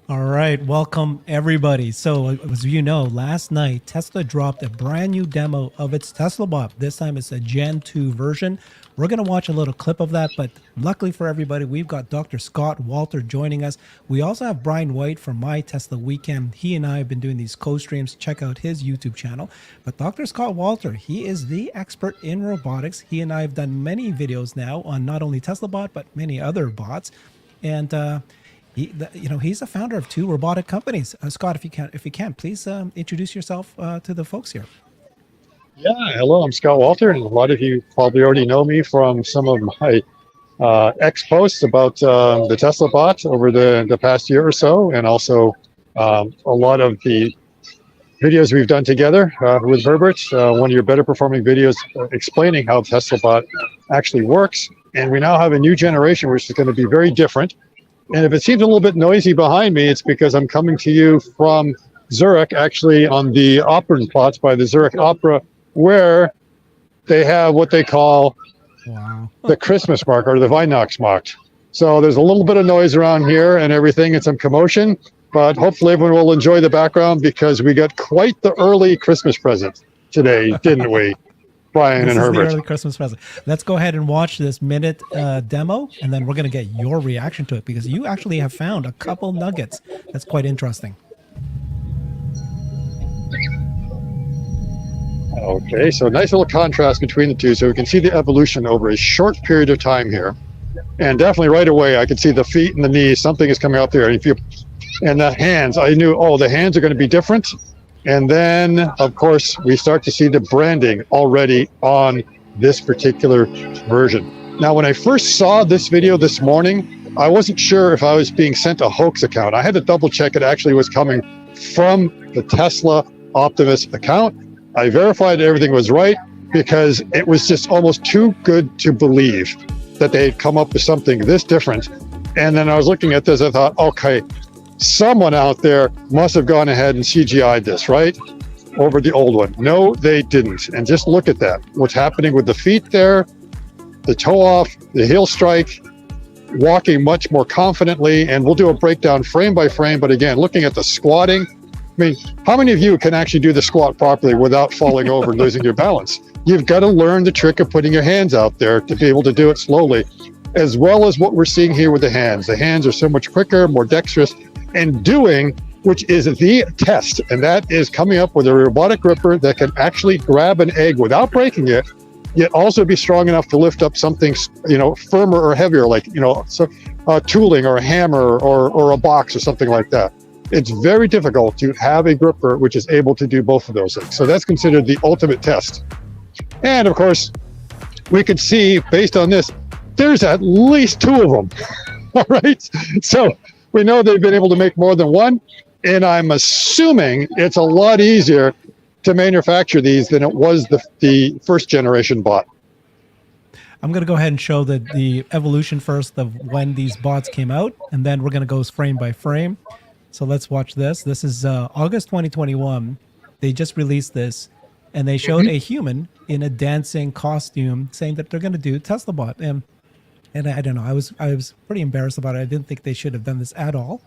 All right, welcome everybody. So, as you know, last night Tesla dropped a brand new demo of its Tesla bot. This time it's a Gen 2 version. We're going to watch a little clip of that, but luckily for everybody, we've got Dr. Scott Walter joining us. We also have Brian White from My Tesla Weekend. He and I have been doing these co-streams. Check out his YouTube channel. But Dr. Scott Walter, he is the expert in robotics. He and I have done many videos now on not only Tesla bot, but many other bots. And he's a founder of two robotic companies. Scott, if you can, please introduce yourself to the folks here. Yeah, hello, I'm Scott Walter, and a lot of you probably already know me from some of my X posts about the Tesla bot over the past year or so, and also a lot of the videos we've done together with Herbert, one of your better performing videos explaining how Tesla bot actually works. And we now have a new generation, which is going to be very different. And if it seems a little bit noisy behind me, it's because I'm coming to you from Zurich, actually on the opera plots by the Zurich Opera, where they have what they call the Christmas market or the Weihnachtsmarkt. So there's a little bit of noise around here and everything and some commotion, but hopefully everyone will enjoy the background because we got quite the early Christmas present today, didn't we, Brian and Herbert? The early Christmas present. Let's go ahead and watch this minute demo, and then we're going to get your reaction to it because you actually have found a couple nuggets. That's quite interesting. Okay, so nice little contrast between the two. So we can see the evolution over a short period of time here. And definitely right away, I could see the feet and the knees. Something is coming out there. And the hands, I knew, oh, the hands are going to be different. And then, of course, we start to see the branding already on this particular version. Now, when I first saw this video this morning, I wasn't sure if I was being sent a hoax account. I had to double check it actually was coming from the Tesla Optimus account. I verified everything was right because it was just almost too good to believe that they had come up with something this different. And then I was looking at this, I thought, okay, someone out there must have gone ahead and CGI'd this, right? Over the old one. No, they didn't. And just look at that. What's happening with the feet there, the toe off, the heel strike, walking much more confidently. And we'll do a breakdown frame by frame. But again, looking at the squatting, I mean, how many of you can actually do the squat properly without falling over and losing your balance? You've got to learn the trick of putting your hands out there to be able to do it slowly, as well as what we're seeing here with the hands. The hands are so much quicker, more dexterous, and doing, which is the test, and that is coming up with a robotic gripper that can actually grab an egg without breaking it, yet also be strong enough to lift up something, firmer or heavier, like, tooling or a hammer or a box or something like that. It's very difficult to have a gripper which is able to do both of those things. So that's considered the ultimate test. And of course, we could see based on this, there's at least two of them. All right. So we know they've been able to make more than one. And I'm assuming it's a lot easier to manufacture these than it was the first generation bot. I'm going to go ahead and show the evolution first of when these bots came out, and then we're going to go frame by frame. So let's watch this. This is August 2021. They just released this, and they showed a human in a dancing costume saying that they're going to do Tesla bot. And I don't know. I was pretty embarrassed about it. I didn't think they should have done this at all.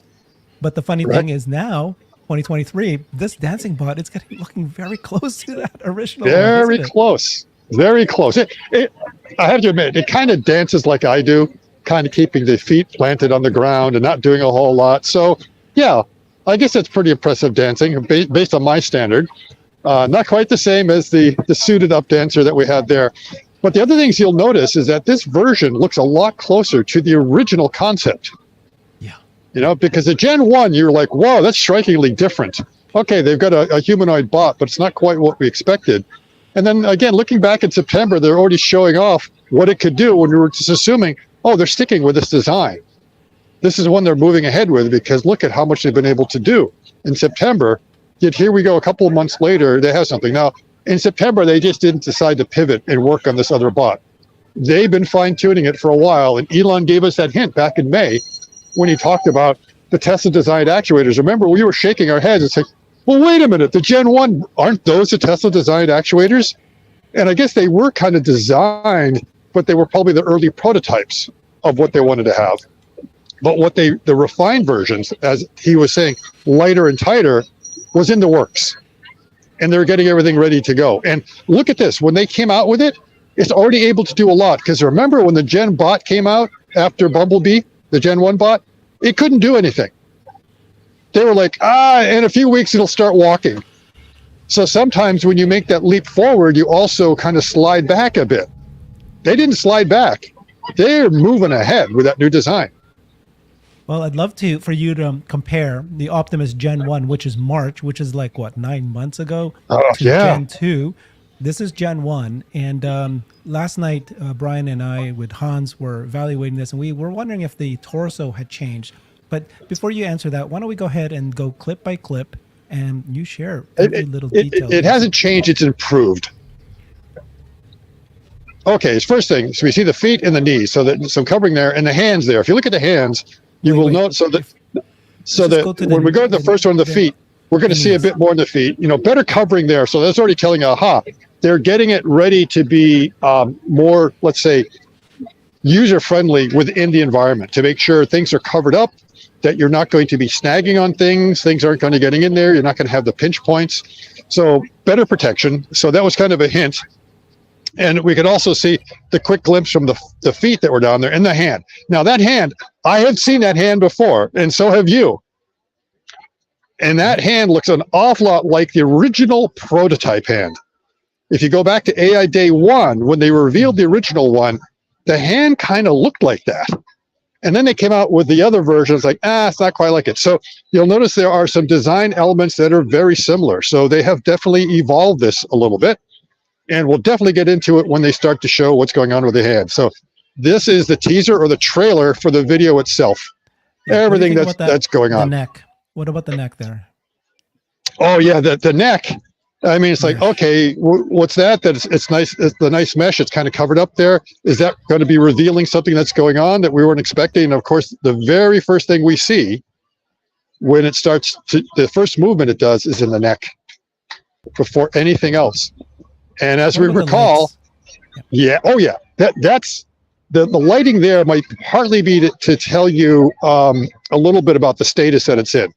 But the funny thing is now, 2023, this dancing bot, it's looking very close to that original. Very close. Very close. I have to admit, it kind of dances like I do, kind of keeping the feet planted on the ground and not doing a whole lot. So yeah, I guess that's pretty impressive dancing based on my standard. Not quite the same as the suited up dancer that we had there. But the other things you'll notice is that this version looks a lot closer to the original concept. Yeah. Because the Gen 1, you're like, whoa, that's strikingly different. Okay, they've got a humanoid bot, but it's not quite what we expected. And then again, looking back in September, they're already showing off what it could do when we were just assuming, oh, they're sticking with this design. This is one they're moving ahead with because look at how much they've been able to do in September. Yet here we go, a couple of months later, they have something. Now, in September, they just didn't decide to pivot and work on this other bot. They've been fine-tuning it for a while, and Elon gave us that hint back in May when he talked about the Tesla-designed actuators. Remember, we were shaking our heads and saying, well, wait a minute, the Gen 1, aren't those the Tesla-designed actuators? And I guess they were kind of designed, but they were probably the early prototypes of what they wanted to have. But what the refined versions, as he was saying, lighter and tighter, was in the works. And they're getting everything ready to go. And look at this. When they came out with it, it's already able to do a lot. Because remember when the Gen bot came out after Bumblebee, the Gen 1 bot, it couldn't do anything. They were like, in a few weeks it'll start walking. So sometimes when you make that leap forward, you also kind of slide back a bit. They didn't slide back. They're moving ahead with that new design. Well, I'd love for you to compare the Optimus Gen 1, which is March, which is like, what, 9 months ago, to Gen 2. This is Gen 1. And last night, Brian and I with Hans were evaluating this, and we were wondering if the torso had changed. But before you answer that, why don't we go ahead and go clip by clip, and you share every little detail. It hasn't changed, it's improved. Okay, first thing, so we see the feet and the knees, so I'm covering there, and the hands there. If you look at the hands, you will note, so that when we go to the first one, the feet, we're going to see a bit more in the feet, better covering there. So that's already telling you, they're getting it ready to be more, let's say, user-friendly within the environment, to make sure things are covered up, that you're not going to be snagging on things aren't going to getting in there, you're not going to have the pinch points. So better protection. So that was kind of a hint. And we could also see the quick glimpse from the feet that were down there and the hand. Now that hand, I have seen that hand before, and so have you. And that hand looks an awful lot like the original prototype hand. If you go back to AI Day 1, when they revealed the original one, the hand kind of looked like that. And then they came out with the other versions like, it's not quite like it. So you'll notice there are some design elements that are very similar. So they have definitely evolved this a little bit. And we'll definitely get into it when they start to show what's going on with the hand. So this is the teaser or the trailer for the video itself. Yeah, everything that's going on. The neck. What about the neck there? Oh yeah, the neck. I mean, it's like, okay, what's that? It's nice. It's the nice mesh. It's kind of covered up there. Is that going to be revealing something that's going on that we weren't expecting? And of course, the very first thing we see when it starts the first movement it does is in the neck before anything else. And as we recall, that's the lighting there might partly be to tell you a little bit about the status that it's in.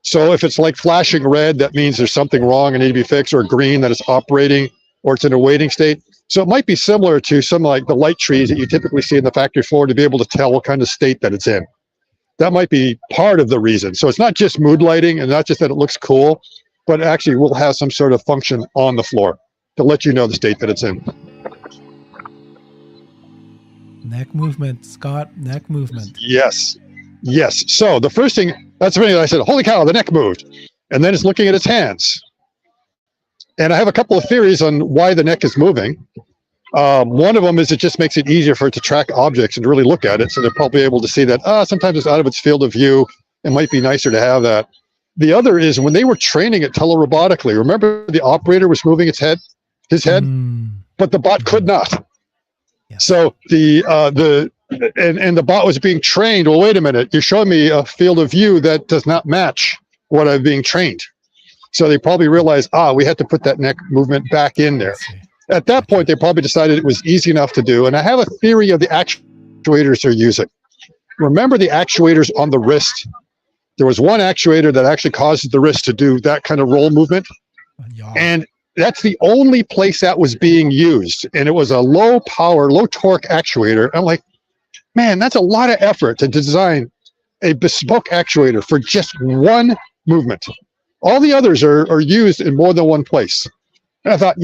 So if it's like flashing red, that means there's something wrong and need to be fixed, or green that it's operating, or it's in a waiting state. So it might be similar to some like the light trees that you typically see in the factory floor to be able to tell what kind of state that it's in. That might be part of the reason. So it's not just mood lighting and not just that it looks cool, but actually will have some sort of function on the floor to let you know the state that it's in. Neck movement, Scott, neck movement. Yes. So the first thing, that's the thing that I said, holy cow, the neck moved. And then it's looking at its hands. And I have a couple of theories on why the neck is moving. One of them is it just makes it easier for it to track objects and to really look at it. So they're probably able to see that, sometimes it's out of its field of view. It might be nicer to have that. The other is when they were training it telerobotically, remember the operator was moving his head, but the bot could not. Yeah. So the bot was being trained. Well, wait a minute, you're showing me a field of view that does not match what I'm being trained. So they probably realized, we had to put that neck movement back in there. At that point, they probably decided it was easy enough to do. And I have a theory of the actuators they're using. Remember the actuators on the wrist? There was one actuator that actually causes the wrist to do that kind of roll movement. Yeah. And that's the only place that was being used. And it was a low power, low torque actuator. I'm like, man, that's a lot of effort to design a bespoke actuator for just one movement. All the others are used in more than one place. And I thought,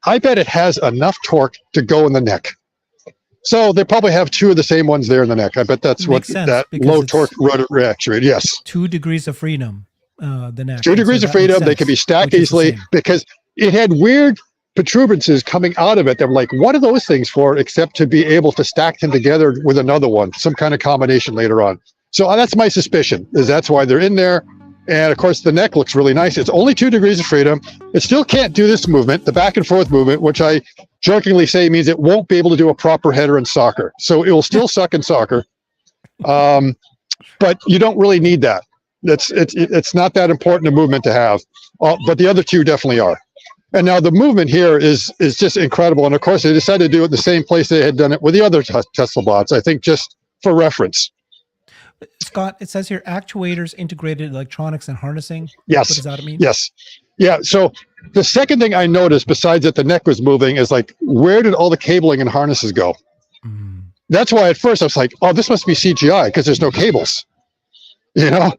I bet it has enough torque to go in the neck. So they probably have two of the same ones there in the neck. I bet that's what that low torque rotor actuator. Yes. 2 degrees of freedom. The neck. 2 degrees of freedom. They can be stacked easily because it had weird protuberances coming out of it. They're like, what are those things for? Except to be able to stack them together with another one, some kind of combination later on. So that's my suspicion, is that's why they're in there. And of course, the neck looks really nice. It's only 2 degrees of freedom. It still can't do this movement, the back and forth movement, which I jokingly say means it won't be able to do a proper header in soccer. So it will still suck in soccer. But you don't really need that. It's not that important a movement to have. But the other two definitely are. And now the movement here is just incredible. And of course, they decided to do it the same place they had done it with the other Tesla bots, I think just for reference. Scott, it says here actuators, integrated electronics, and harnessing. Yes. What does that mean? Yes. Yeah. So the second thing I noticed, besides that the neck was moving, is like, where did all the cabling and harnesses go? Mm. That's why at first I was like, oh, this must be CGI because there's no cables. You know,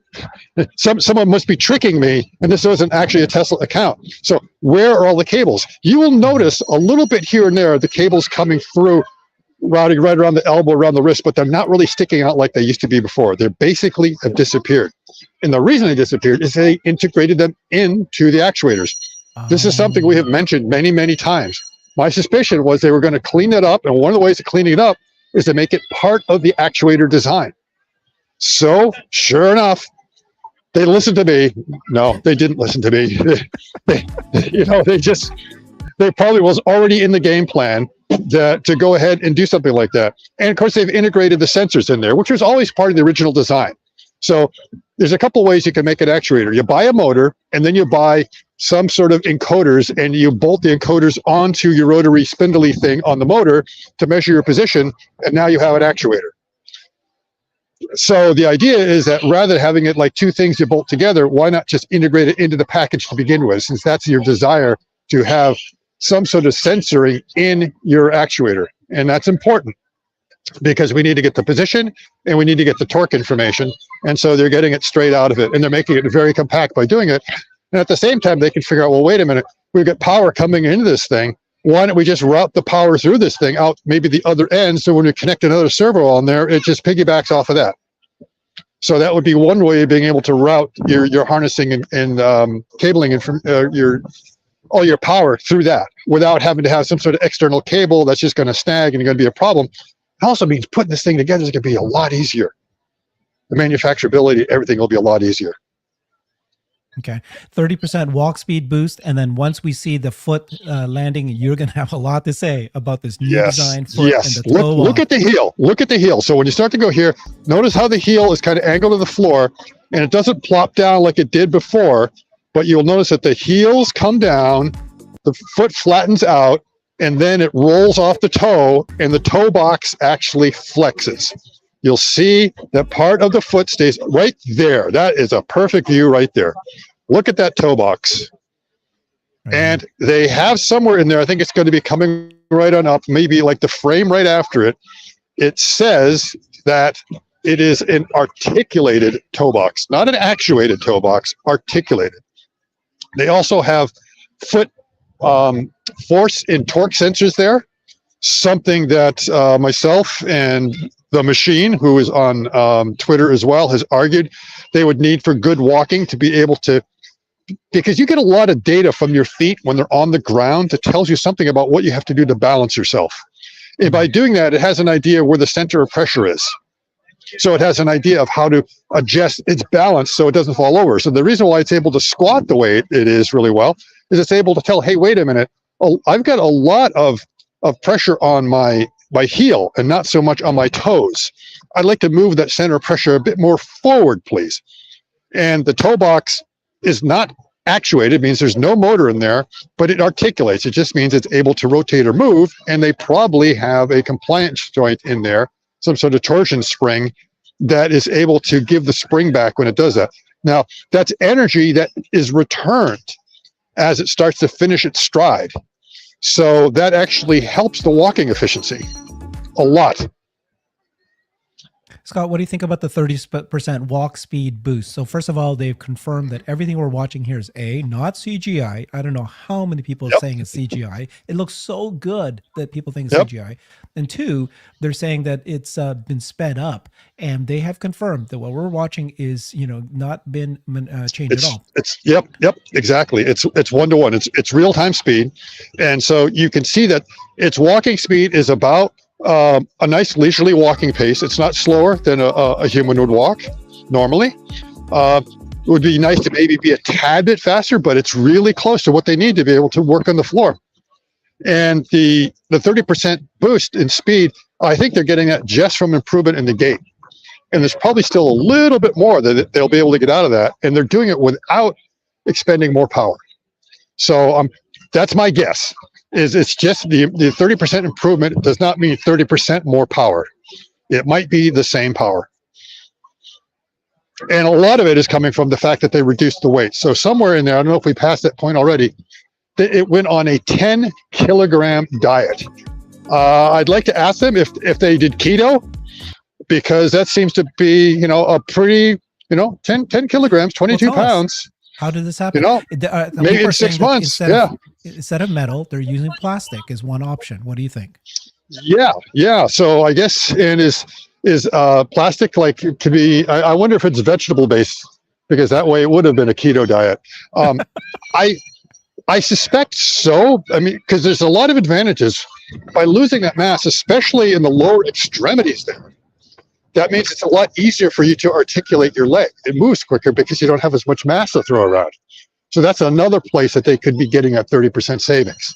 someone must be tricking me, and this wasn't actually a Tesla account. So where are all the cables? You will notice a little bit here and there, the cables coming through, routing right around the elbow, around the wrist, but they're not really sticking out like they used to be before. They basically have disappeared. And the reason they disappeared is they integrated them into the actuators. This is something we have mentioned many, many times. My suspicion was they were going to clean that up, and one of the ways of cleaning it up is to make it part of the actuator design. So, sure enough, they listened to me. No, they didn't listen to me. They probably was already in the game plan to go ahead and do something like that. And of course, they've integrated the sensors in there, which was always part of the original design. So there's a couple ways you can make an actuator. You buy a motor, and then you buy some sort of encoders, and you bolt the encoders onto your rotary spindly thing on the motor to measure your position, and now you have an actuator. So the idea is that rather than having it like two things you bolt together, why not just integrate it into the package to begin with, since that's your desire to have some sort of sensoring in your actuator. And that's important because we need to get the position and we need to get the torque information. And so they're getting it straight out of it, and they're making it very compact by doing it. And at the same time, they can figure out, well, wait a minute, we've got power coming into this thing. Why don't we just route the power through this thing out maybe the other end, so when we connect another servo on there, it just piggybacks off of that. So that would be one way of being able to route your harnessing and cabling and from all your power through that without having to have some sort of external cable that's just going to snag and going to be a problem. It also means putting this thing together is going to be a lot easier. The manufacturability, everything will be a lot easier. Okay, 30% walk speed boost, and then once we see the foot landing, you're going to have a lot to say about this new design foot and the toe. Look at the heel. Look at the heel. So when you start to go here, notice how the heel is kind of angled to the floor, and it doesn't plop down like it did before, but you'll notice that the heels come down, the foot flattens out, and then it rolls off the toe, and the toe box actually flexes. You'll see that part of the foot stays right there. That is a perfect view right there. Look at that toe box. And they have somewhere in there, I think it's going to be coming right on up, maybe like the frame right after it. It says that it is an articulated toe box, not an actuated toe box, articulated. They also have foot force and torque sensors there, something that myself and the machine, who is on Twitter as well, has argued they would need for good walking to be able to, because you get a lot of data from your feet when they're on the ground that tells you something about what you have to do to balance yourself. And by doing that, it has an idea where the center of pressure is. So it has an idea of how to adjust its balance so it doesn't fall over. So the reason why it's able to squat the way it is really well is it's able to tell, hey, wait a minute, I've got a lot of pressure on my heel and not so much on my toes. I'd like to move that center of pressure a bit more forward, please. And the toe box is not actuated, means there's no motor in there, but it articulates. It just means it's able to rotate or move, and they probably have a compliance joint in there, some sort of torsion spring that is able to give the spring back when it does that. Now, that's energy that is returned as it starts to finish its stride. So that actually helps the walking efficiency a lot. Scott, what do you think about the 30% walk speed boost? So first of all, they've confirmed that everything we're watching here is not CGI. I don't know how many people are saying it's CGI. It looks so good that people think it's CGI. And two, they're saying that it's been sped up, and they have confirmed that what we're watching is, not been changed at all. Exactly. It's 1-to-1. It's real time speed, and so you can see that its walking speed is about a nice leisurely walking pace. It's not slower than a human would walk normally. It would be nice to maybe be a tad bit faster, but it's really close to what they need to be able to work on the floor. And the 30% boost in speed, I think they're getting that just from improvement in the gait. And there's probably still a little bit more that they'll be able to get out of that. And they're doing it without expending more power. So that's my guess. It's just the 30% improvement does not mean 30% more power. It might be the same power. And a lot of it is coming from the fact that they reduced the weight. So somewhere in there, I don't know if we passed that point already, that it went on a 10 kilogram diet. I'd like to ask them if they did keto, because that seems to be, a pretty, 10 kilograms, 22 pounds. How did this happen? Maybe in 6 months. Instead of metal, they're using plastic is one option. What do you think? Yeah. So I guess, and is plastic like to be, I wonder if it's vegetable based, because that way it would have been a keto diet. I suspect so. I mean, because there's a lot of advantages by losing that mass, especially in the lower extremities there. That means it's a lot easier for you to articulate your leg. It moves quicker because you don't have as much mass to throw around. So that's another place that they could be getting at 30% savings,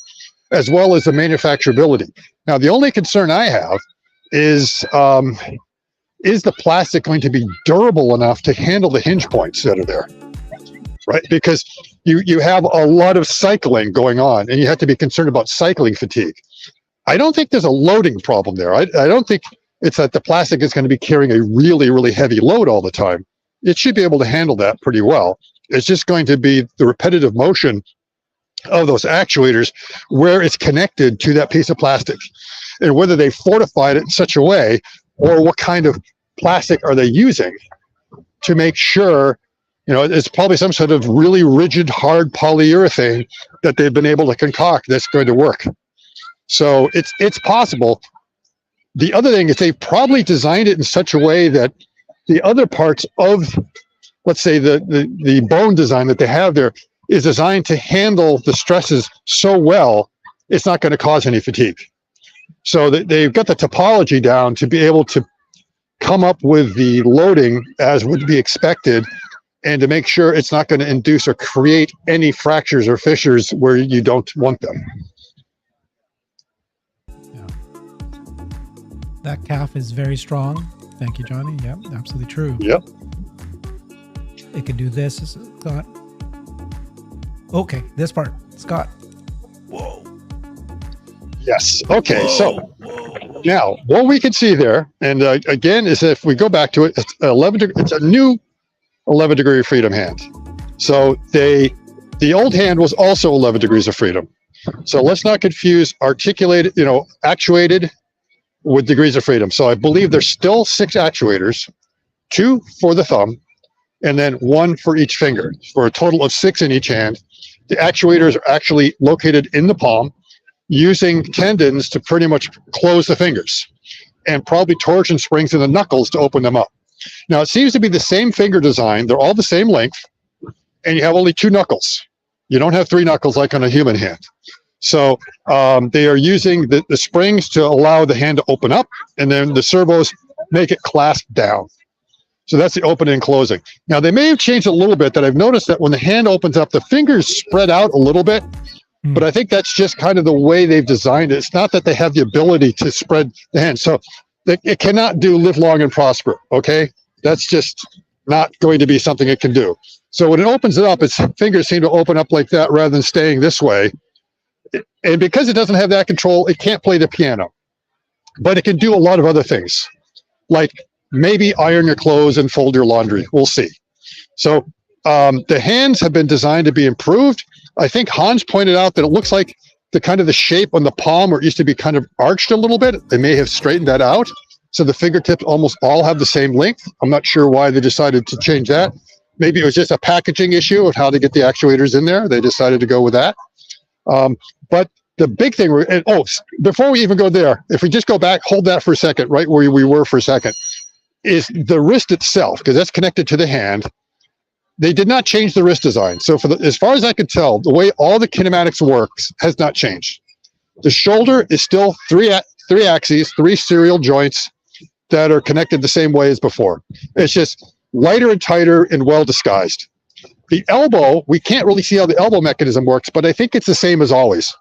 as well as the manufacturability. Now, the only concern I have is the plastic going to be durable enough to handle the hinge points that are there, right? Because you have a lot of cycling going on, and you have to be concerned about cycling fatigue. I don't think there's a loading problem there. I don't think it's that the plastic is going to be carrying a really, really heavy load all the time. It should be able to handle that pretty well. It's just going to be the repetitive motion of those actuators where it's connected to that piece of plastic, and whether they fortified it in such a way, or what kind of plastic are they using to make sure, it's probably some sort of really rigid, hard polyurethane that they've been able to concoct that's going to work. So it's possible. The other thing is they've probably designed it in such a way that the other parts of, let's say, the bone design that they have there is designed to handle the stresses so well, it's not going to cause any fatigue. So they've got the topology down to be able to come up with the loading as would be expected, and to make sure it's not going to induce or create any fractures or fissures where you don't want them. That calf is very strong. Thank you, Johnny. Yep, absolutely true. Yep. It could do this, Scott. Okay, this part, Scott. Whoa. Yes. Okay. So now what we can see there, and again, is if we go back to it, it's 11. It's a new 11 degree of freedom hand. So the old hand was also 11 degrees of freedom. So let's not confuse articulated, actuated with degrees of freedom. So I believe there's still 6 actuators, 2 for the thumb, and then 1 for each finger, for a total of 6 in each hand. The actuators are actually located in the palm, using tendons to pretty much close the fingers, and probably torsion springs in the knuckles to open them up. Now, it seems to be the same finger design. They're all the same length, and you have only 2 knuckles. You don't have 3 knuckles like on a human hand. So they are using the springs to allow the hand to open up, and then the servos make it clasp down. So that's the opening and closing. Now, they may have changed a little bit, that I've noticed that when the hand opens up, the fingers spread out a little bit, but I think that's just kind of the way they've designed it. It's not that they have the ability to spread the hand. So it cannot do live long and prosper, okay? That's just not going to be something it can do. So when it opens it up, its fingers seem to open up like that rather than staying this way. And because it doesn't have that control, it can't play the piano. But it can do a lot of other things, like maybe iron your clothes and fold your laundry. We'll see. So the hands have been designed to be improved. I think Hans pointed out that it looks like the shape on the palm, where it used to be kind of arched a little bit, they may have straightened that out. So the fingertips almost all have the same length. I'm not sure why they decided to change that. Maybe it was just a packaging issue of how to get the actuators in there. They decided to go with that. But the big thing, before we even go there, if we just go back, hold that for a second, right where we were for a second, is the wrist itself, because that's connected to the hand. They did not change the wrist design. So as far as I could tell, the way all the kinematics works has not changed. The shoulder is still three axes, 3 serial joints that are connected the same way as before. It's just lighter and tighter and well disguised. The elbow, we can't really see how the elbow mechanism works, but I think it's the same as always.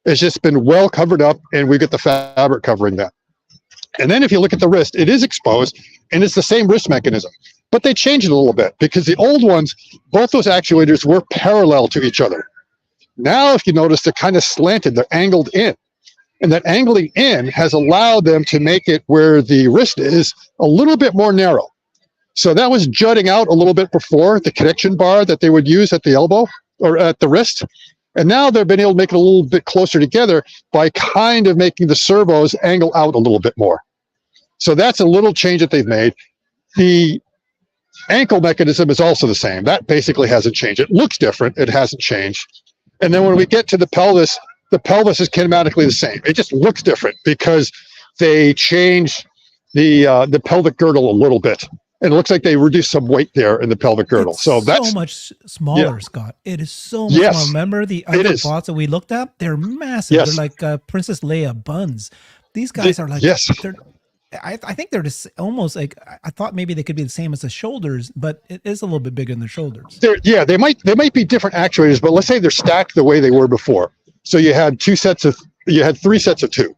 It's just been well covered up, and we get the fabric covering that. And then if you look at the wrist, it is exposed, and it's the same wrist mechanism. But they changed it a little bit, because the old ones, both those actuators were parallel to each other. Now, if you notice, they're kind of slanted, they're angled in. And that angling in has allowed them to make it where the wrist is a little bit more narrow. So that was jutting out a little bit before, the connection bar that they would use at the elbow or at the wrist. And now they've been able to make it a little bit closer together by kind of making the servos angle out a little bit more. So that's a little change that they've made. The ankle mechanism is also the same. That basically hasn't changed. It looks different. It hasn't changed. And then when we get to the pelvis is kinematically the same. It just looks different because they changed the pelvic girdle a little bit. And it looks like they reduced some weight there in the pelvic girdle. It's so that's so much smaller, yeah. Scott. It is so much Yes, smaller. Remember the it other is. bots that we looked at? They're massive. Yes. They're like Princess Leia buns. These guys are like, yes. I think they're just almost like, I thought maybe they could be the same as the shoulders, but it is a little bit bigger than the shoulders. They might be different actuators, but let's say they're stacked the way they were before. So you had three sets of two,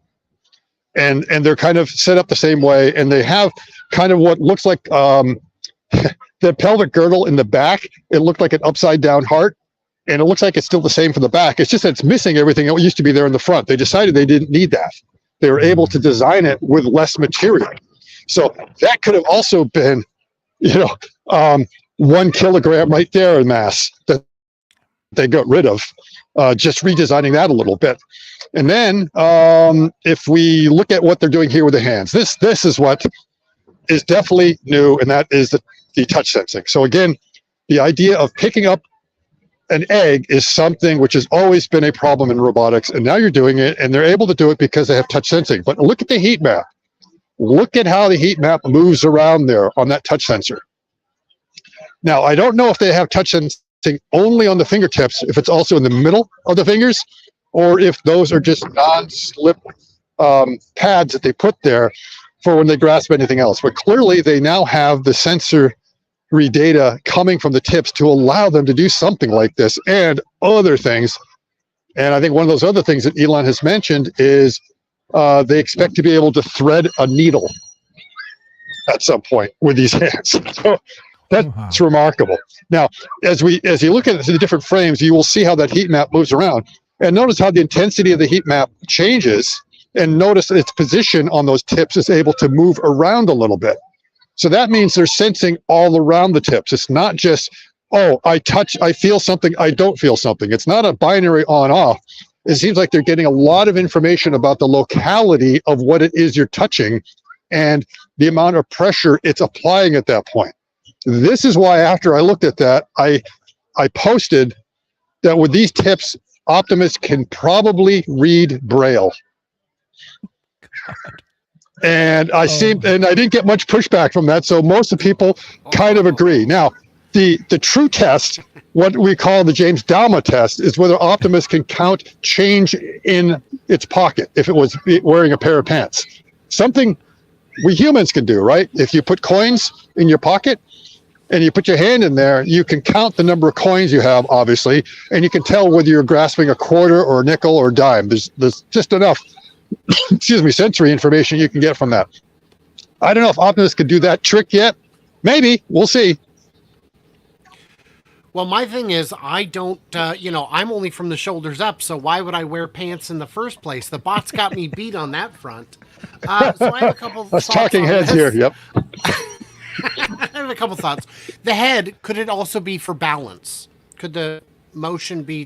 and they're kind of set up the same way, and they have kind of what looks like the pelvic girdle in the back. It looked like an upside down heart, and it looks like it's still the same for the back. It's just that it's missing everything that used to be there in the front. They decided they didn't need that. They were able to design it with less material. So that could have also been, 1 kilogram right there in mass that they got rid of, just redesigning that a little bit. And then if we look at what they're doing here with the hands, this is what is definitely new, and that is the touch sensing. So again, the idea of picking up an egg is something which has always been a problem in robotics, and now you're doing it, and they're able to do it because they have touch sensing. But look at the heat map. Look at how the heat map moves around there on that touch sensor. Now, I don't know if they have touch sensing only on the fingertips, if it's also in the middle of the fingers, or if those are just non-slip pads that they put there for when they grasp anything else. But clearly, they now have the sensory data coming from the tips to allow them to do something like this and other things. And I think one of those other things that Elon has mentioned is they expect to be able to thread a needle at some point with these hands. So that's remarkable. Now, as you look at the different frames, you will see how that heat map moves around. And notice how the intensity of the heat map changes, and notice its position on those tips is able to move around a little bit. So that means they're sensing all around the tips. It's not just, oh, I touch, I feel something, I don't feel something. It's not a binary on-off. It seems like they're getting a lot of information about the locality of what it is you're touching and the amount of pressure it's applying at that point. This is why after I looked at that, I posted that with these tips, Optimus can probably read Braille. And I didn't get much pushback from that, so most of the people kind of agree. Now, the true test, what we call the James Dalma test, is whether Optimus can count change in its pocket if it was wearing a pair of pants. Something we humans can do, right? If you put coins in your pocket and you put your hand in there, you can count the number of coins you have, obviously, and you can tell whether you're grasping a quarter or a nickel or a dime. There's just enough sensory information you can get from that. I don't know if Optimus could do that trick yet. Maybe. We'll see. Well, my thing is, I don't, I'm only from the shoulders up, so why would I wear pants in the first place? The bots got me beat on that front. So I have a couple Us talking heads here, yep. I have a couple thoughts. The head, could it also be for balance? Could the motion be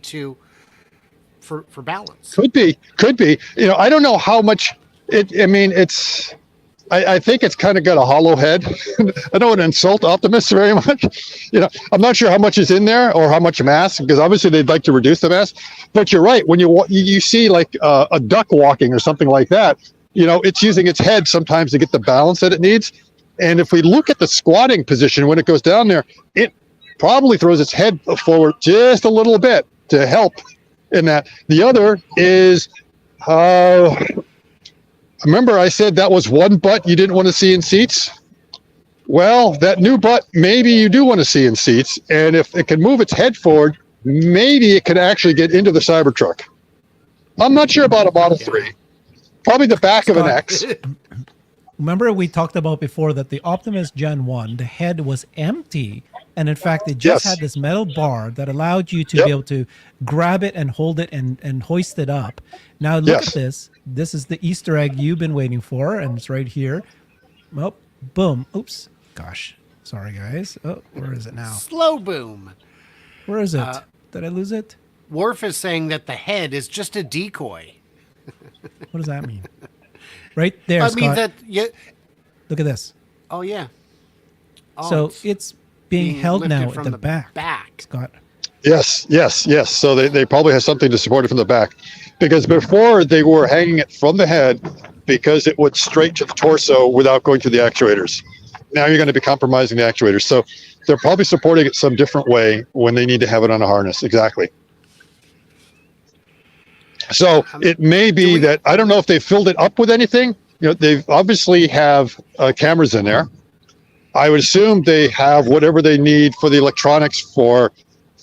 for balance? Could be. I don't know how much I think it's kind of got a hollow head. I don't want to insult Optimus very much. I'm not sure how much is in there or how much mass, because obviously they'd like to reduce the mass. But you're right. When you see like a duck walking or something like that, it's using its head sometimes to get the balance that it needs. And if we look at the squatting position when it goes down there, it probably throws its head forward just a little bit to help in that. The other is, remember I said that was one butt you didn't want to see in seats? Well, that new butt, maybe you do want to see in seats. And if it can move its head forward, maybe it could actually get into the Cybertruck. I'm not sure about a Model 3. Probably the back of an X. Remember we talked about before that the Optimus Gen 1, the head was empty. And in fact, it just had this metal bar that allowed you to be able to grab it and hold it and hoist it up. Now look at this. This is the Easter egg you've been waiting for, and it's right here. Well, boom. Oops. Gosh. Sorry, guys. Oh, where is it now? Slow boom. Where is it? Did I lose it? Worf is saying that the head is just a decoy. What does that mean? Right there, I Scott. mean that. Yeah. Look at this. Oh yeah. Oh, So it's being held lifted now from at the back. Scott. Yes. So they probably have something to support it from the back, because before they were hanging it from the head because it went straight to the torso without going to the actuators. Now you're going to be compromising the actuators. So they're probably supporting it some different way when they need to have it on a harness. Exactly. So it may be that, I don't know if they filled it up with anything. You know, they obviously have cameras in there. I would assume they have whatever they need for the electronics for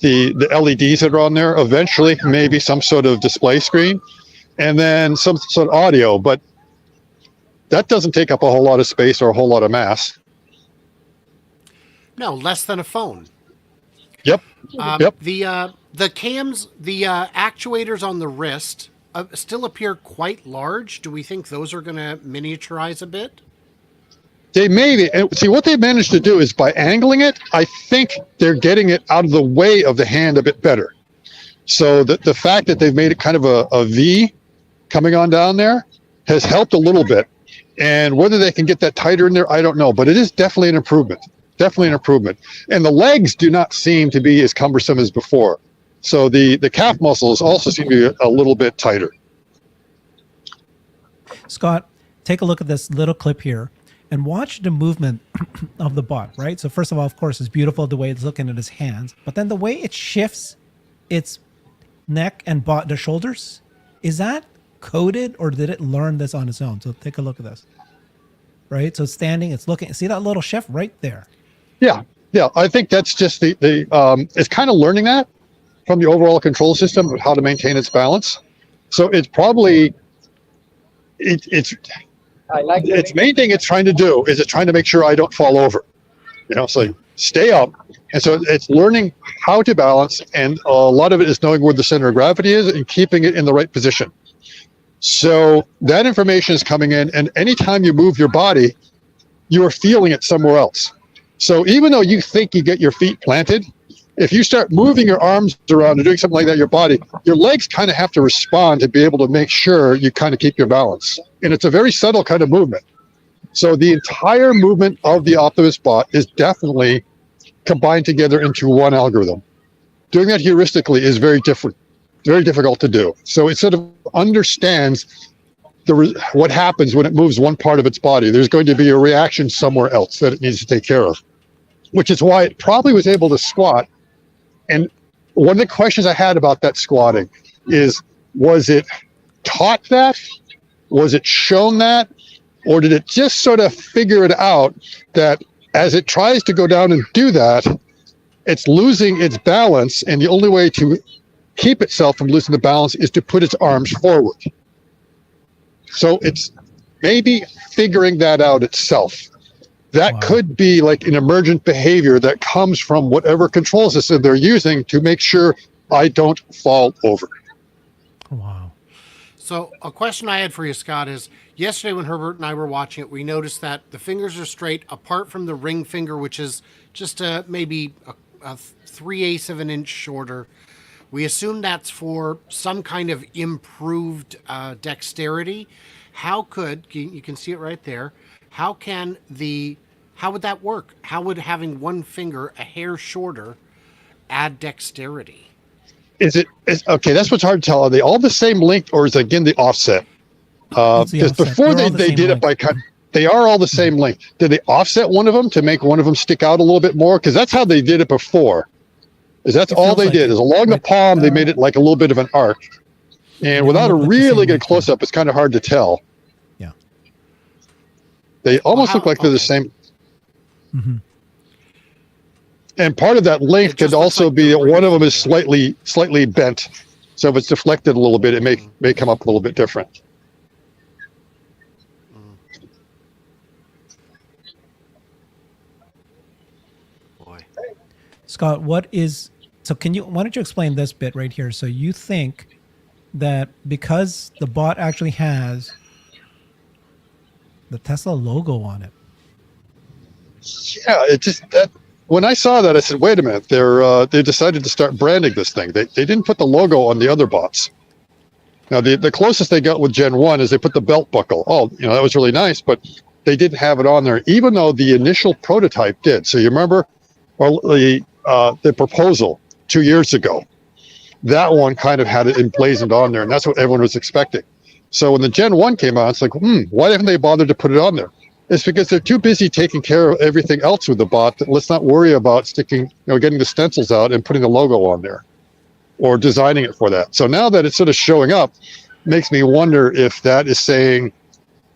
the LEDs that are on there. Eventually, maybe some sort of display screen, and then some sort of audio. But that doesn't take up a whole lot of space or a whole lot of mass. No, less than a phone. Yep. Yep. The cams, the actuators on the wrist still appear quite large. Do we think those are going to miniaturize a bit? They may be. And see, what they managed to do is by angling it, I think they're getting it out of the way of the hand a bit better. So the fact that they've made it kind of a V coming on down there has helped a little bit. And whether they can get that tighter in there, I don't know. But it is definitely an improvement. Definitely an improvement. And the legs do not seem to be as cumbersome as before. So the calf muscles also seem to be a little bit tighter. Scott, take a look at this little clip here and watch the movement of the bot, right? So first of all, of course, it's beautiful the way it's looking at his hands, but then the way it shifts its neck and the shoulders, is that coded or did it learn this on its own? So take a look at this, right? So it's standing, it's looking, see that little shift right there? Yeah. I think that's just it's kind of learning that from the overall control system of how to maintain its balance. So it's probably, its main thing it's trying to do is it's trying to make sure I don't fall over, so stay up. And so it's learning how to balance, and a lot of it is knowing where the center of gravity is and keeping it in the right position. So that information is coming in, and anytime you move your body, you are feeling it somewhere else. So even though you think you get your feet planted, if you start moving your arms around and doing something like that, your legs kind of have to respond to be able to make sure you kind of keep your balance. And it's a very subtle kind of movement. So the entire movement of the Optimus bot is definitely combined together into one algorithm. Doing that heuristically is very difficult to do. So it sort of understands what happens when it moves one part of its body. There's going to be a reaction somewhere else that it needs to take care of, which is why it probably was able to squat. And one of the questions I had about that squatting is, was it taught that? Was it shown that? Or did it just sort of figure it out that as it tries to go down and do that, it's losing its balance, and the only way to keep itself from losing the balance is to put its arms forward. So it's maybe figuring that out itself. That could be like an emergent behavior that comes from whatever control system they're using to make sure I don't fall over. Wow. So a question I had for you, Scott, is yesterday when Herbert and I were watching it, we noticed that the fingers are straight apart from the ring finger, which is just maybe a 3/8 of an inch shorter. We assume that's for some kind of improved dexterity. How could, you can see it right there, how would that work? How would having one finger a hair shorter add dexterity? Okay, that's what's hard to tell. Are they all the same length, or is it again the offset? Because before they did it by cut, they are all the same length. Did they offset one of them to make one of them stick out a little bit more? Because that's how they did it before. That's all they did. Is along the palm, they made it like a little bit of an arc. And without a really good close-up, it's kind of hard to tell. Yeah. They almost look like they're the same. Mm-hmm. And part of that length could also be that one of them is slightly bent. So if it's deflected a little bit, it may come up a little bit different. Boy. Scott, why don't you explain this bit right here? So you think that because the bot actually has the Tesla logo on it, Yeah, it just that when I saw that, I said, "Wait a minute! They decided to start branding this thing. They didn't put the logo on the other bots. Now the closest they got with Gen 1 is they put the belt buckle. Oh, that was really nice, but they didn't have it on there, even though the initial prototype did. So you remember, well, the proposal 2 years ago, that one kind of had it emblazoned on there, and that's what everyone was expecting. So when the Gen 1 came out, it's like, why haven't they bothered to put it on there? It's because they're too busy taking care of everything else with the bot. Let's not worry about getting the stencils out and putting the logo on there or designing it for that. So now that it's sort of showing up, makes me wonder if that is saying,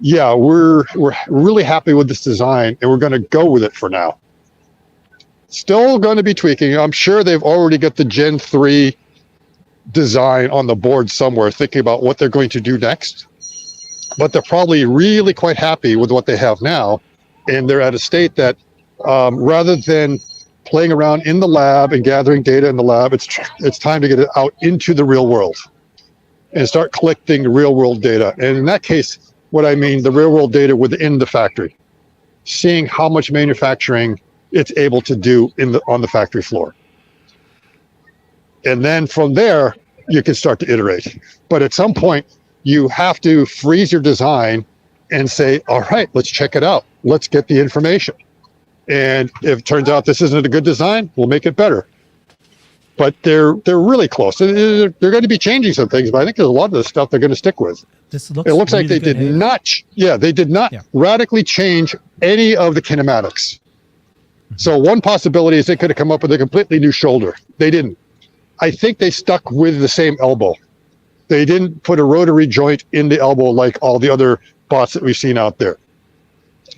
yeah, we're really happy with this design and we're going to go with it for now. Still going to be tweaking. I'm sure they've already got the Gen 3 design on the board somewhere, thinking about what they're going to do next. But they're probably really quite happy with what they have now. And they're at a state that rather than playing around in the lab and gathering data in the lab, it's time to get it out into the real world and start collecting real world data. And in that case, what I mean, the real world data within the factory, seeing how much manufacturing it's able to do on the factory floor. And then from there, you can start to iterate. But at some point, you have to freeze your design and say, all right, let's check it out. Let's get the information. And if it turns out this isn't a good design, we'll make it better. But they're really close. They're going to be changing some things, but I think there's a lot of the stuff they're going to stick with. It looks like they did not radically change any of the kinematics. So one possibility is they could have come up with a completely new shoulder. They didn't. I think they stuck with the same elbow. They didn't put a rotary joint in the elbow like all the other bots that we've seen out there.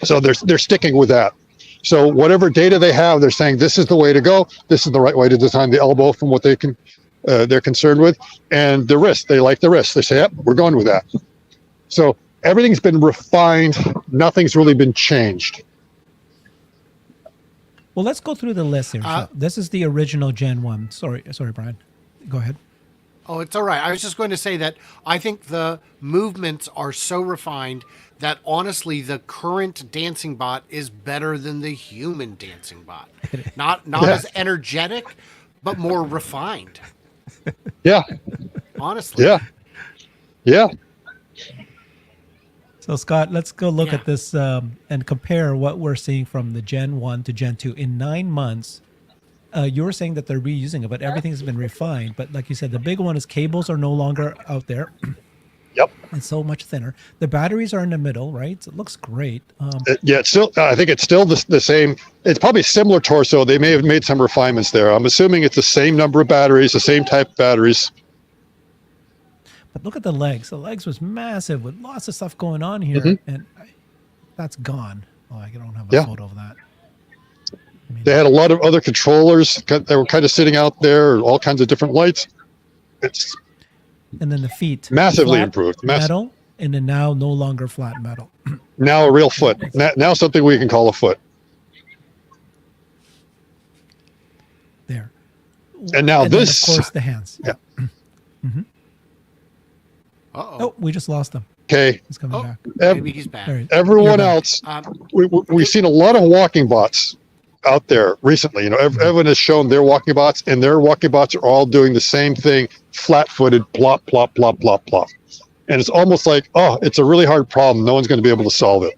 So they're sticking with that. So whatever data they have, they're saying this is the way to go. This is the right way to design the elbow from what they're concerned with. And the wrist, they like the wrist. They say, yep, we're going with that. So everything's been refined. Nothing's really been changed. Well, let's go through the list here. So this is the original Gen 1. Sorry, Brian. Go ahead. Oh, it's all right. I was just going to say that I think the movements are so refined that honestly, the current dancing bot is better than the human dancing bot. Not as energetic, but more refined. Yeah. Honestly. Yeah. Yeah. So Scott, let's go look at this and compare what we're seeing from the Gen 1 to Gen 2 in 9 months. You were saying that they're reusing it, but everything's been refined. But like you said, the big one is cables are no longer out there. Yep. It's so much thinner. The batteries are in the middle, right? So it looks great. It's still. I think it's still the same. It's probably similar torso. They may have made some refinements there. I'm assuming it's the same number of batteries, the same type of batteries. But look at the legs. The legs was massive with lots of stuff going on here, and that's gone. Oh, I don't have a photo of that. They had a lot of other controllers that were kind of sitting out there, all kinds of different lights. It's and then the feet massively improved. Metal, and then now no longer flat metal. Now a real foot. Now something we can call a foot. There. And now and this, then of course, the hands. Yeah. Oh, we just lost him. Okay. He's coming back. Maybe he's back. Everyone else, we've seen a lot of walking bots out there recently. Everyone has shown their walking bots, and their walking bots are all doing the same thing, flat-footed, plop, plop, plop, plop, plop. And it's almost like, it's a really hard problem. No one's going to be able to solve it.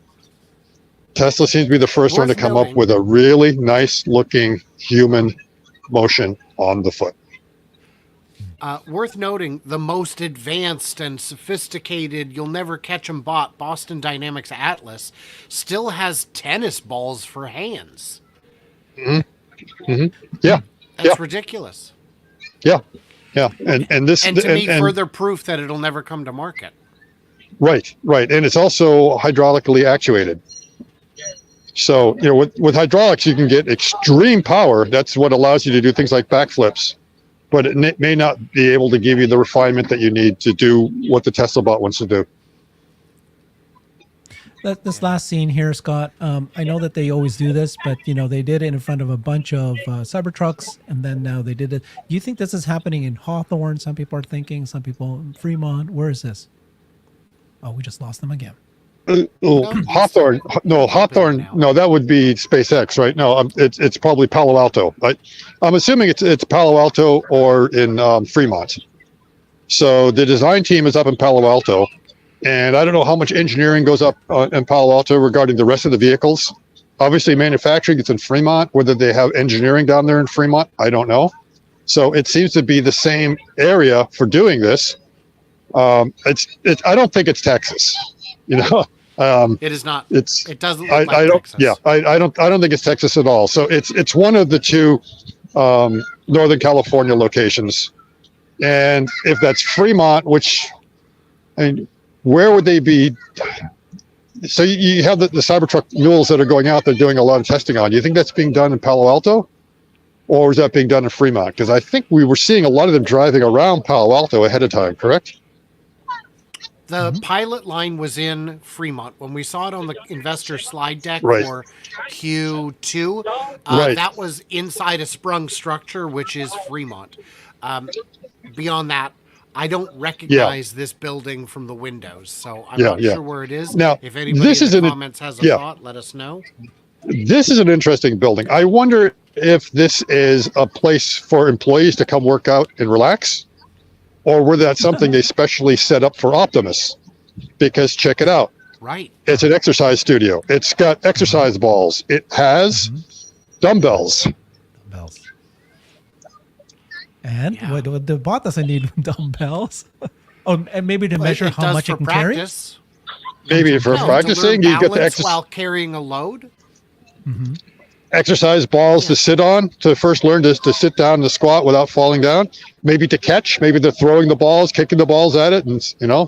Tesla seems to be the first one to come up with a really nice-looking human motion on the foot. Worth noting, the most advanced and sophisticated, you'll never catch 'em bot, Boston Dynamics Atlas, still has tennis balls for hands. Yeah. That's ridiculous. Yeah. Yeah. And this, and to me, further proof that it'll never come to market. Right. And it's also hydraulically actuated. So, with hydraulics, you can get extreme power. That's what allows you to do things like backflips. But it may not be able to give you the refinement that you need to do what the Tesla bot wants to do. This last scene here, Scott, I know that they always do this, but, they did it in front of a bunch of Cybertrucks, and then now they did it. Do you think this is happening in Hawthorne? Some people are thinking, some people in Fremont. Where is this? Oh, we just lost them again. Hawthorne. No, Hawthorne. No, that would be SpaceX, right? No, it's probably Palo Alto. I'm assuming it's Palo Alto or in Fremont. So the design team is up in Palo Alto, and I don't know how much engineering goes up in Palo Alto regarding the rest of the vehicles. Obviously, manufacturing is in Fremont. Whether they have engineering down there in Fremont, I don't know. So it seems to be the same area for doing this. I don't think it's Texas. You know, It is not. It's. It doesn't look I like don't. Texas. Yeah, I don't think it's Texas at all. So it's one of the two Northern California locations. And if that's Fremont, which, I mean, where would they be? So you have the Cybertruck mules that are going out there doing a lot of testing on. Do you think that's being done in Palo Alto? Or is that being done in Fremont? Because I think we were seeing a lot of them driving around Palo Alto ahead of time, correct? The pilot line was in Fremont. When we saw it on the investor slide deck Right. for Q2, Right. that was inside a sprung structure, which is Fremont. Beyond that, I don't recognize this building from the windows, so I'm not sure where it is. Now, if anybody in the comments has a thought, let us know. This is an interesting building. I wonder if this is a place for employees to come work out and relax, or whether that's something they specially set up for Optimus. Because check it out. Right. It's an exercise studio. It's got exercise balls. It has dumbbells. And what the bot doesn't need dumbbells. Oh, and maybe to measure how much it can practice. Carry. Maybe for practicing, you get the exercise while carrying a load. Mm-hmm. Exercise balls to sit on, to first learn to sit down and to squat without falling down. Maybe to catch. Maybe they're throwing the balls, kicking the balls at it, and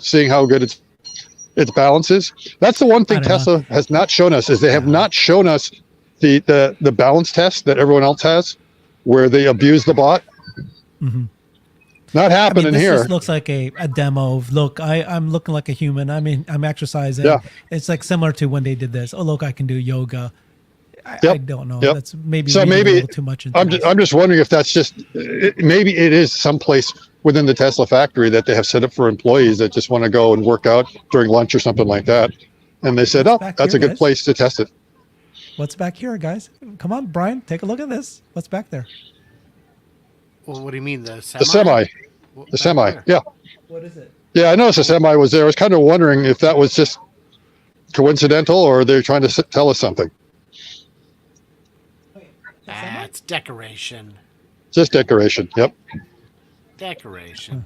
seeing how good its balance is. That's the one thing Tesla has not shown us, is they have not shown us the balance test that everyone else has, where they abuse the bot. Mm-hmm. Not happening this here. Just looks like a demo of, look, I'm looking like a human. I mean, I'm exercising. Yeah. It's like similar to when they did this. Oh, look, I can do yoga. I don't know. Yep. That's maybe so. Maybe a little too much. I'm just wondering if that's just maybe it is someplace within the Tesla factory that they have set up for employees that just want to go and work out during lunch or something like that, and they said, that's a good place to test it. What's back here, guys? Come on, Brian, take a look at this. What's back there? Well, what do you mean, the semi? The semi. The semi. There? Yeah. What is it? Yeah, I noticed the semi was there. I was kind of wondering if that was just coincidental or they're trying to tell us something. That's decoration. Just decoration. Yep. Decoration.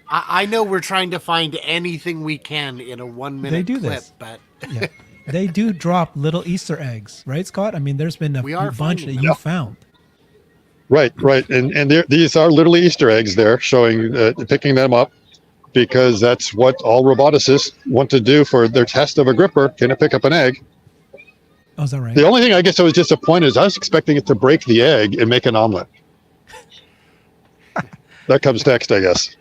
I know we're trying to find anything we can in a 1 minute clip, this. but Yeah. They do drop little Easter eggs, right, Scott? I mean, there's been a bunch that you found. Right. And these are literally Easter eggs there, showing, picking them up, because that's what all roboticists want to do for their test of a gripper. Can it pick up an egg? Oh, is that right? The only thing I guess I was disappointed is I was expecting it to break the egg and make an omelet. That comes next, I guess.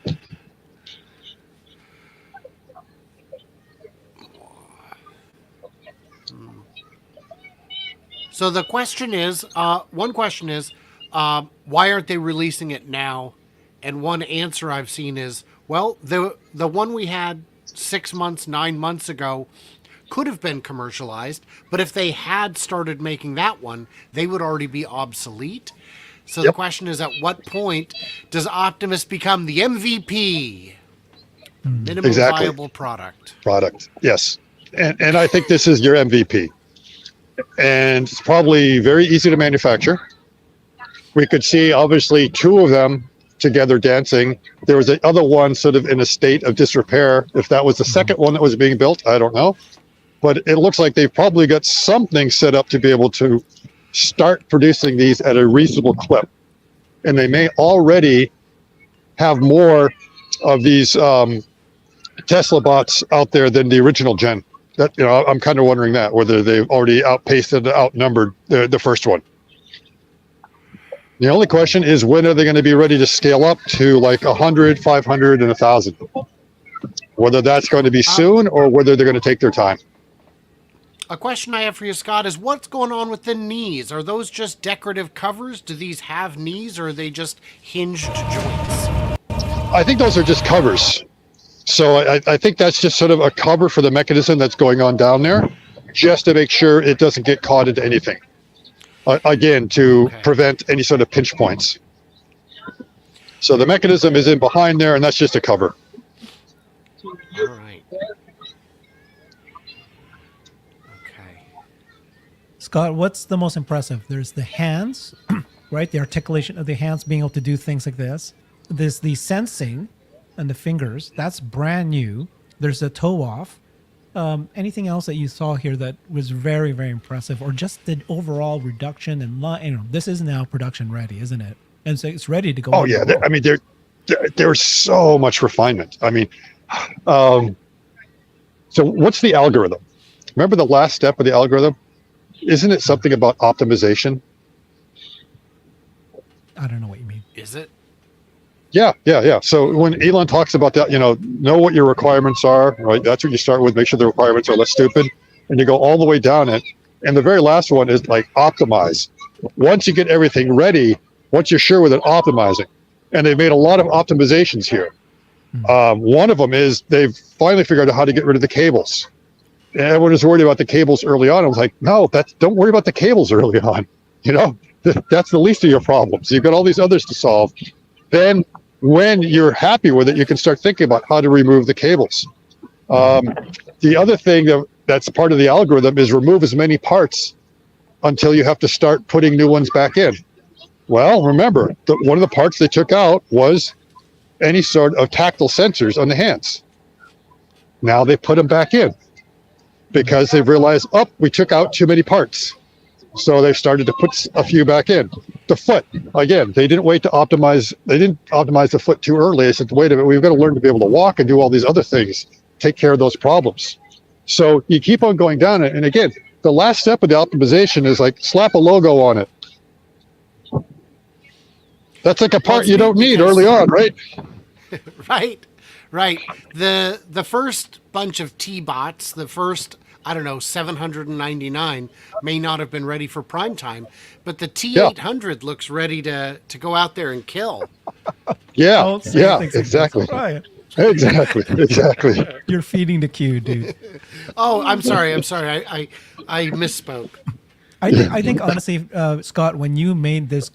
So the question is, one question is, why aren't they releasing it now? And one answer I've seen is, well, the one we had 6 months, 9 months ago could have been commercialized, but if they had started making that one, they would already be obsolete. So the question is, at what point does Optimus become the MVP? Minimum viable product. Yes. And I think this is your MVP. And it's probably very easy to manufacture. We could see, obviously, two of them together dancing. There was the other one sort of in a state of disrepair. If that was the second one that was being built, I don't know. But it looks like they've probably got something set up to be able to start producing these at a reasonable clip. And they may already have more of these Tesla bots out there than the original gen. That, I'm kind of wondering that, whether they've already outpaced and outnumbered the first one. The only question is, when are they going to be ready to scale up to like 100, 500, and 1,000? Whether that's going to be soon or whether they're going to take their time. A question I have for you, Scott, is what's going on with the knees? Are those just decorative covers? Do these have knees, or are they just hinged joints? I think those are just covers. So I think that's just sort of a cover for the mechanism that's going on down there, just to make sure it doesn't get caught into anything. Again, to prevent any sort of pinch points. So the mechanism is in behind there, and that's just a cover. All right. Okay. Scott, what's the most impressive? There's the hands, right? The articulation of the hands being able to do things like this. There's the sensing and the fingers. That's brand new. There's the toe off. Anything else that you saw here that was very, very impressive, or just the overall reduction in line? You know, this is now production ready, isn't it? And so it's ready to go. Oh yeah, I mean, there's so much refinement. I mean, so what's the algorithm? Remember the last step of the algorithm? Isn't it something about optimization? I don't know what you mean. Is it? Yeah. So when Elon talks about that, know what your requirements are, right? That's what you start with. Make sure the requirements are less stupid, and you go all the way down it. And the very last one is like optimize. Once you get everything ready, once you're sure with it, optimizing. And they've made a lot of optimizations here. One of them is they've finally figured out how to get rid of the cables. And everyone was worried about the cables early on. I was like, no, don't worry about the cables early on. That's the least of your problems. You've got all these others to solve. Then when you're happy with it, you can start thinking about how to remove the cables. The other thing that's part of the algorithm is remove as many parts until you have to start putting new ones back in. Well, remember, one of the parts they took out was any sort of tactile sensors on the hands. Now they put them back in because they've realized, we took out too many parts. So they started to put a few back in. The foot, again, they didn't wait to optimize. They didn't optimize the foot too early. They said, wait a minute, we've got to learn to be able to walk and do all these other things, take care of those problems. So you keep on going down it. And again, the last step of the optimization is like slap a logo on it. That's like a part you don't need early on, right? Right. The first bunch of T-bots, the first, 799 may not have been ready for prime time, but the T800 looks ready to go out there and kill. Yeah, exactly. Exactly. You're feeding the queue, dude. Oh, I'm sorry. I misspoke. I think honestly, Scott, when you made this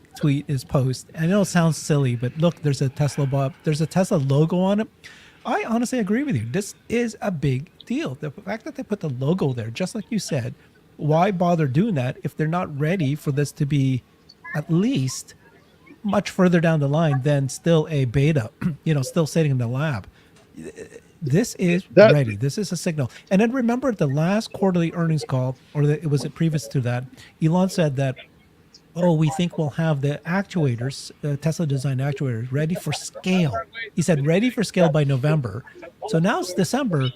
post, I know it sounds silly, but look, there's a Tesla bot, there's a Tesla logo on it. I honestly agree with you. This is a big deal. The fact that they put the logo there, just like you said, why bother doing that if they're not ready for this to be at least much further down the line than still a beta, still sitting in the lab. This is ready. This is a signal. And then remember the last quarterly earnings call, it was previous to that, Elon said that, we think we'll have the actuators, Tesla design actuators, ready for scale. He said ready for scale by November. So now it's December.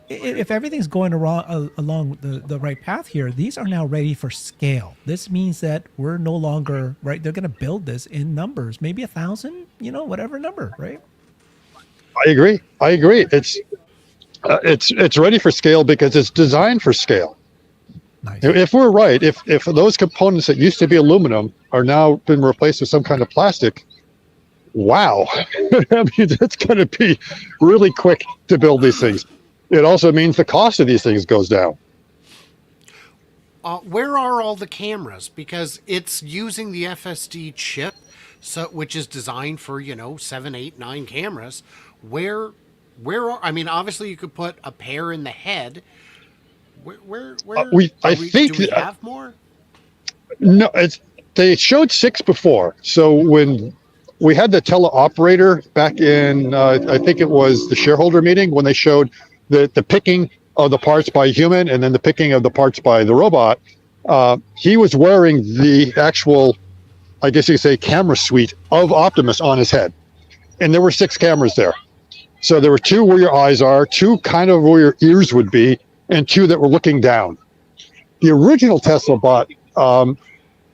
If everything's going along the right path here, these are now ready for scale. This means that we're no longer, right, they're going to build this in numbers, maybe 1,000, whatever number, right? I agree. It's ready for scale because it's designed for scale. Nice. If we're right, if those components that used to be aluminum are now been replaced with some kind of plastic, wow. I mean, that's going to be really quick to build these things. It also means the cost of these things goes down. Where are all the cameras? Because it's using the FSD chip, which is designed for 7, 8, 9 cameras. Where are? I mean, obviously you could put a pair in the head. Where do we have more? No, they showed 6 before. So when we had the teleoperator back in, I think it was the shareholder meeting when they showed the picking of the parts by human and then the picking of the parts by the robot, he was wearing the actual, I guess you could say, camera suite of Optimus on his head. And there were 6 cameras there. So there were 2 where your eyes are, 2 kind of where your ears would be, and 2 that were looking down. The original Tesla bot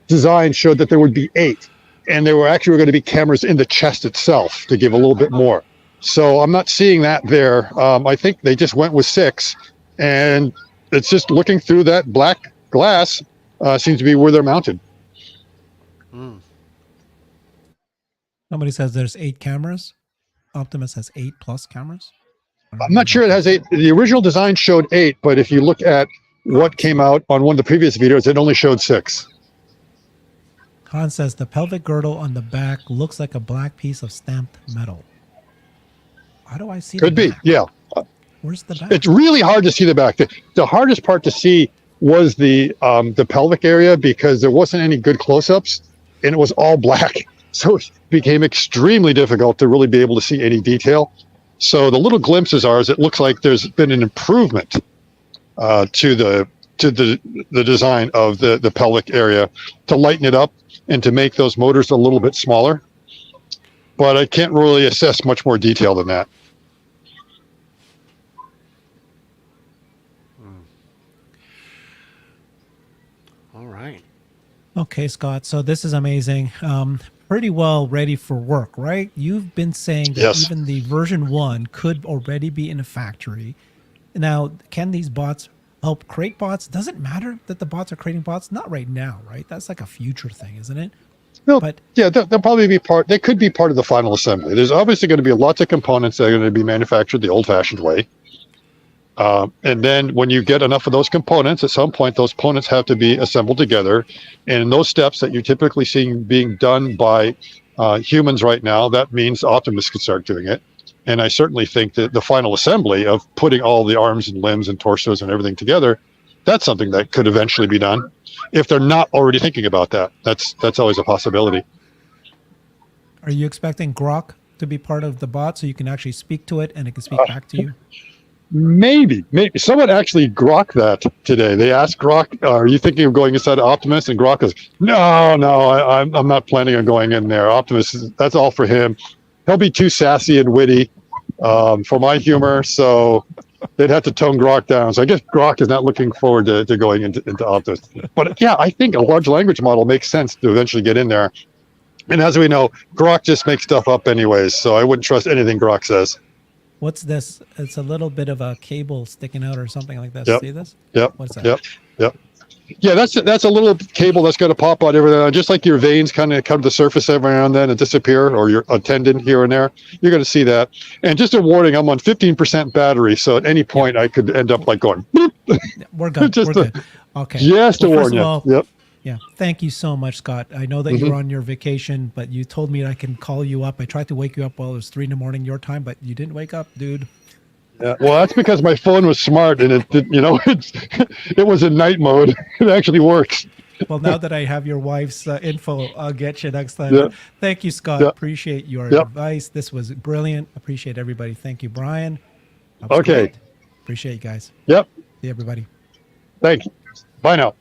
design showed that there would be 8, and there were actually going to be cameras in the chest itself to give a little bit more. So I'm not seeing that there. I think they just went with 6, and it's just looking through that black glass seems to be where they're mounted. Somebody says there's 8 cameras. Optimus has 8 plus cameras. I'm not sure it has 8. The original design showed 8, but if you look at what came out on one of the previous videos, it only showed 6. Hans says the pelvic girdle on the back looks like a black piece of stamped metal. How do I see Could the be, back? yeah. Where's the back? It's really hard to see the back. The hardest part to see was the pelvic area because there wasn't any good close-ups and it was all black. So it became extremely difficult to really be able to see any detail. So the little glimpses are, it looks like there's been an improvement to the design of the pelvic area to lighten it up and to make those motors a little bit smaller. But I can't really assess much more detail than that. All right. Okay, Scott. So this is amazing. Pretty well ready for work, right? You've been saying that Yes. even the version 1 could already be in a factory. Now, can these bots help create bots? Does it matter that the bots are creating bots? Not right now, right? That's like a future thing, isn't it? No, But yeah, they'll probably be part. They could be part of the final assembly. There's obviously going to be lots of components that are going to be manufactured the old-fashioned way. And then when you get enough of those components, at some point, those components have to be assembled together. And in those steps that you're typically seeing being done by humans right now, that means Optimus could start doing it. And I certainly think that the final assembly of putting all the arms and limbs and torsos and everything together, that's something that could eventually be done. If they're not already thinking about that, that's always a possibility. are you expecting Grok to be part of the bot so you can actually speak to it and it can speak back to you? Maybe someone actually Grok that today. They asked Grok, "Are you thinking of going inside of Optimus?" And Grok goes, "No, I'm not planning on going in there. Optimus, that's all for him. He'll be too sassy and witty for my humor, so they'd have to tone Grok down." So I guess Grok is not looking forward to going into Optimus. But yeah, I think a large language model makes sense to eventually get in there. And as we know, Grok just makes stuff up anyways, so I wouldn't trust anything Grok says. What's this? It's a little bit of a cable sticking out or something like this. Yep. See this? Yep. What's that? Yep. Yeah, that's a little cable that's going to pop out every now and then, just like your veins kind of come to the surface every now and then and disappear, or your a tendon here and there. You're going to see that. And just a warning, I'm on 15% battery, so at any point I could end up like going. Boop. We're good. Just We're good. Okay. Just to Well, warn first you. of all, Yep. yeah. Thank you so much, Scott. I know that you're on your vacation, but you told me I can call you up. I tried to wake you up while it was 3 a.m. your time, but you didn't wake up, dude. Yeah. Well, that's because my phone was smart and it was in night mode. It actually works. Well, now that I have your wife's info, I'll get you next time. Yeah. Thank you, Scott. Yeah. Appreciate your Yeah. advice. This was brilliant. Appreciate everybody. Thank you, Brian. That was Okay. great. Appreciate you guys. Yep. See everybody. Thank you. Bye now.